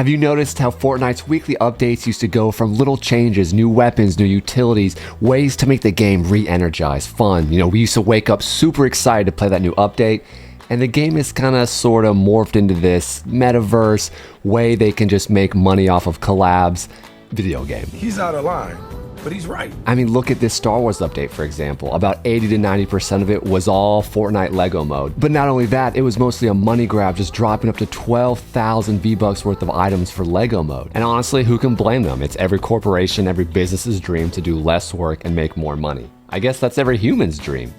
Have you noticed how Fortnite's weekly updates used to go from little changes, new weapons, new utilities, ways to make the game re-energize, fun? You know, we used to wake up super excited to play that new update, and the game is kind of sort of morphed into this metaverse way they can just make money off of collabs video game. He's out of line, but he's right. I mean, look at this Star Wars update, for example. About 80 to 90% of it was all Fortnite Lego mode. But not only that, it was mostly a money grab, just dropping up to 12,000 V-Bucks worth of items for Lego mode. And honestly, who can blame them? It's every corporation, every business's dream to do less work and make more money. I guess that's every human's dream.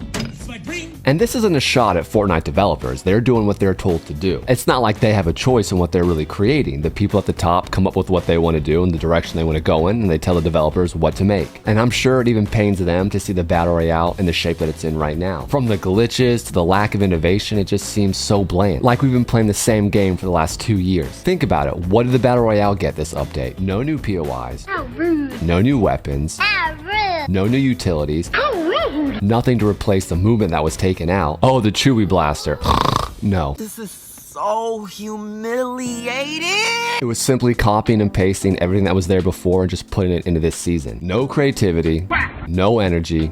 And this isn't a shot at Fortnite developers. They're doing what they're told to do. It's not like they have a choice in what they're really creating. The people at the top come up with what they want to do and the direction they want to go in, and they tell the developers what to make. And I'm sure it even pains them to see the Battle Royale in the shape that it's in right now. From the glitches to the lack of innovation, it just seems so bland. Like we've been playing the same game for the last 2 years. Think about it. What did the Battle Royale get this update? No new POIs. How rude. No new weapons. How rude. No new utilities. How rude. Nothing to replace the movement that was taken out. Oh, the Chewy Blaster. No. This is so humiliating. It was simply copying and pasting everything that was there before and just putting it into this season. No creativity, no energy,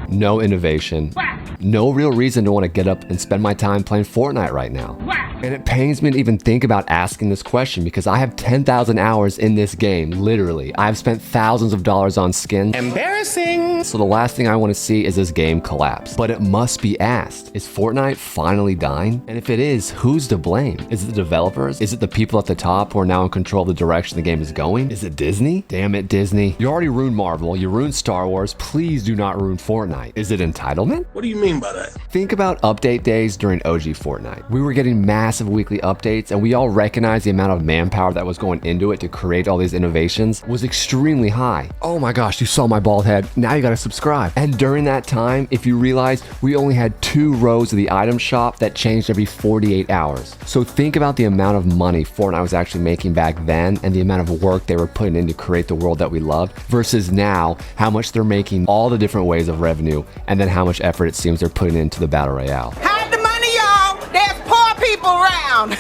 no innovation, no real reason to want to get up and spend my time playing Fortnite right now. And it pains me to even think about asking this question because I have 10,000 hours in this game, literally. I've spent thousands of dollars on skins. Embarrassing. So the last thing I want to see is this game collapse. But it must be asked, is Fortnite finally dying? And if it is, who's to blame? Is it the developers? Is it the people at the top who are now in control of the direction the game is going? Is it Disney? Damn it, Disney. You already ruined Marvel, you ruined Star Wars, please do not ruin Fortnite. Is it entitlement? What do you mean by that? Think about update days during OG Fortnite. We were getting massive weekly updates and we all recognized the amount of manpower that was going into it to create all these innovations was extremely high. Oh my gosh, you saw my bald head. Now you gotta subscribe. And during that time, if you realize we only had 2 rows of the item shop that changed every 48 hours. So think about the amount of money Fortnite was actually making back then and the amount of work they were putting in to create the world that we loved versus now how much they're making all the different ways of revenue and then how much effort it seems they're putting into the Battle Royale. Hide the money, y'all. There's poor people around.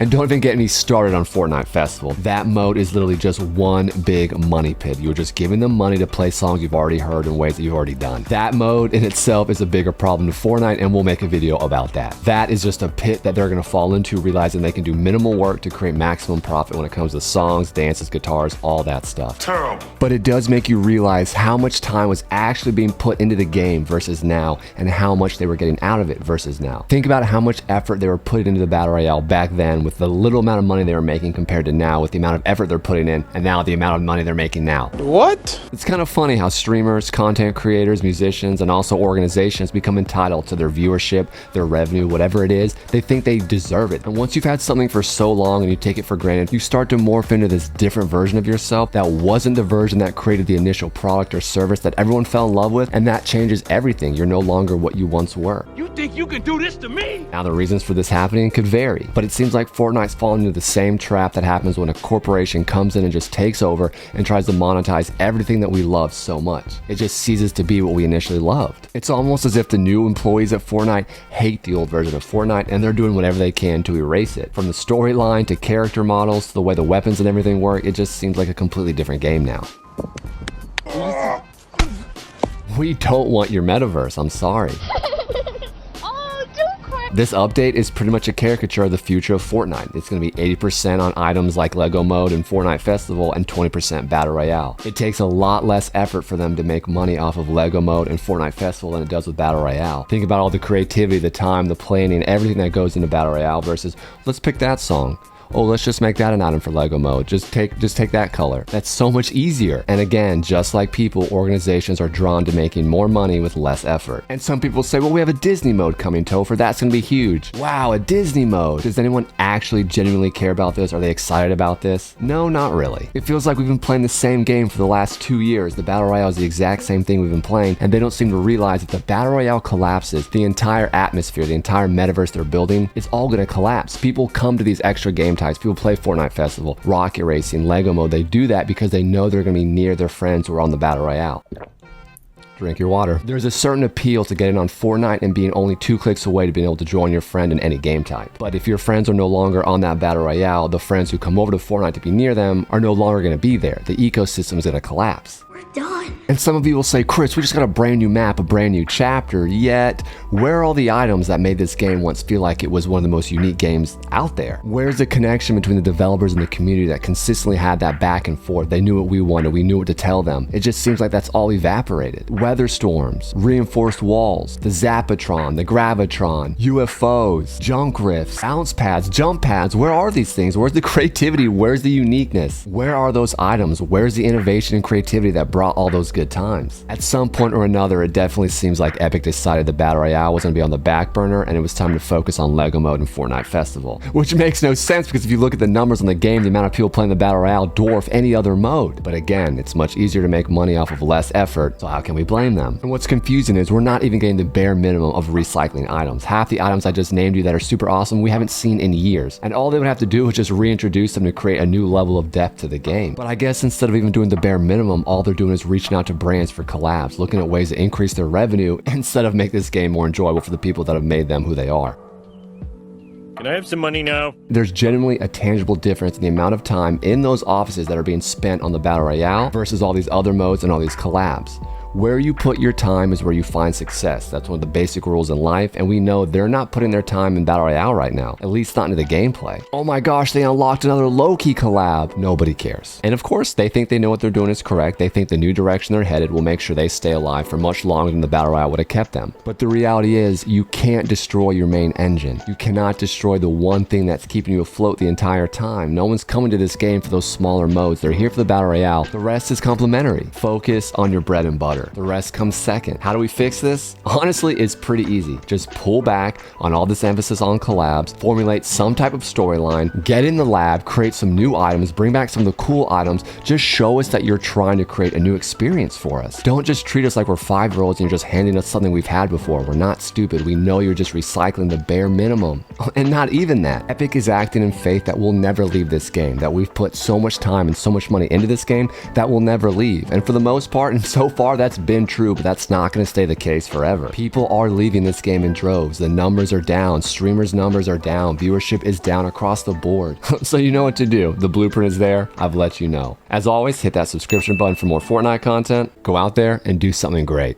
And don't even get me started on Fortnite Festival. That mode is literally just one big money pit. You're just giving them money to play songs you've already heard in ways that you've already done. That mode in itself is a bigger problem to Fortnite, and we'll make a video about that. That is just a pit that they're gonna fall into, realizing they can do minimal work to create maximum profit when it comes to songs, dances, guitars, all that stuff. Terrible. But it does make you realize how much time was actually being put into the game versus now, and how much they were getting out of it versus now. Think about how much effort they were putting into the Battle Royale back then with the little amount of money they were making compared to now with the amount of effort they're putting in and now the amount of money they're making now. What? It's kind of funny how streamers, content creators, musicians, and also organizations become entitled to their viewership, their revenue, whatever it is. They think they deserve it. And once you've had something for so long and you take it for granted, you start to morph into this different version of yourself that wasn't the version that created the initial product or service that everyone fell in love with, and that changes everything. You're no longer what you once were. You think you can do this to me? Now the reasons for this happening could vary, but it seems like Fortnite's falling into the same trap that happens when a corporation comes in and just takes over and tries to monetize everything that we love so much. It just ceases to be what we initially loved. It's almost as if the new employees at Fortnite hate the old version of Fortnite and they're doing whatever they can to erase it. From the storyline to character models to the way the weapons and everything work, it just seems like a completely different game now. We don't want your metaverse, I'm sorry. This update is pretty much a caricature of the future of Fortnite. It's going to be 80% on items like Lego mode and Fortnite Festival and 20% Battle Royale. It takes a lot less effort for them to make money off of Lego mode and Fortnite Festival than it does with Battle Royale. Think about all the creativity, the time, the planning, everything that goes into Battle Royale versus let's pick that song. Oh, let's just make that an item for Lego mode. Just take that color. That's so much easier. And again, just like people, organizations are drawn to making more money with less effort. And some people say, well, we have a Disney mode coming, Topher. That's gonna be huge. Wow, a Disney mode. Does anyone actually genuinely care about this? Are they excited about this? No, not really. It feels like we've been playing the same game for the last 2 years. The Battle Royale is the exact same thing we've been playing, and they don't seem to realize that the Battle Royale collapses, the entire atmosphere, the entire metaverse they're building, is all gonna collapse. People come to these extra game types. People play Fortnite Festival, Rocket Racing, Lego mode. They do that because they know they're going to be near their friends who are on the Battle Royale. Drink your water. There's a certain appeal to getting on Fortnite and being only 2 clicks away to being able to join your friend in any game type. But if your friends are no longer on that Battle Royale, the friends who come over to Fortnite to be near them are no longer going to be there. The ecosystem is going to collapse. We're done. And some of you will say, Chris, we just got a brand new map, a brand new chapter, yet where are all the items that made this game once feel like it was one of the most unique games out there? Where's the connection between the developers and the community that consistently had that back and forth? They knew what we wanted, we knew what to tell them. It just seems like that's all evaporated. Weather storms, reinforced walls, the Zapatron, the Gravitron, UFOs, junk rifts, bounce pads, jump pads. Where are these things? Where's the creativity? Where's the uniqueness? Where are those items? Where's the innovation and creativity that brought all those good times? At some point or another, it definitely seems like Epic decided the Battle Royale was going to be on the back burner and it was time to focus on LEGO Mode and Fortnite Festival. Which makes no sense because if you look at the numbers on the game, the amount of people playing the Battle Royale dwarf any other mode. But again, it's much easier to make money off of less effort, so how can we blame them? And what's confusing is we're not even getting the bare minimum of recycling items. Half the items I just named you that are super awesome, we haven't seen in years. And all they would have to do is just reintroduce them to create a new level of depth to the game. But I guess instead of even doing the bare minimum, all they're doing is reaching out to brands for collabs, looking at ways to increase their revenue instead of make this game more enjoyable for the people that have made them who they are. Can I have some money now? There's genuinely a tangible difference in the amount of time in those offices that are being spent on the Battle Royale versus all these other modes and all these collabs. Where you put your time is where you find success. That's one of the basic rules in life, and we know they're not putting their time in Battle Royale right now, at least not into the gameplay. Oh my gosh, they unlocked another low-key collab. Nobody cares. And of course, they think they know what they're doing is correct. They think the new direction they're headed will make sure they stay alive for much longer than the Battle Royale would have kept them. But the reality is, you can't destroy your main engine. You cannot destroy the one thing that's keeping you afloat the entire time. No one's coming to this game for those smaller modes. They're here for the Battle Royale. The rest is complementary. Focus on your bread and butter. The rest comes second. How do we fix this? Honestly, it's pretty easy. Just pull back on all this emphasis on collabs, formulate some type of storyline, get in the lab, create some new items, bring back some of the cool items. Just show us that you're trying to create a new experience for us. Don't just treat us like we're 5-year-olds and you're just handing us something we've had before. We're not stupid. We know you're just recycling the bare minimum. And not even that. Epic is acting in faith that we'll never leave this game, that we've put so much time and so much money into this game that we'll never leave. And for the most part, and so far, that's been true, but that's not going to stay the case forever. People are leaving this game in droves. The numbers are down. Streamers' numbers are down. Viewership is down across the board. So you know what to do. The blueprint is there. I've let you know. As always, hit that subscription button for more Fortnite content. Go out there and do something great.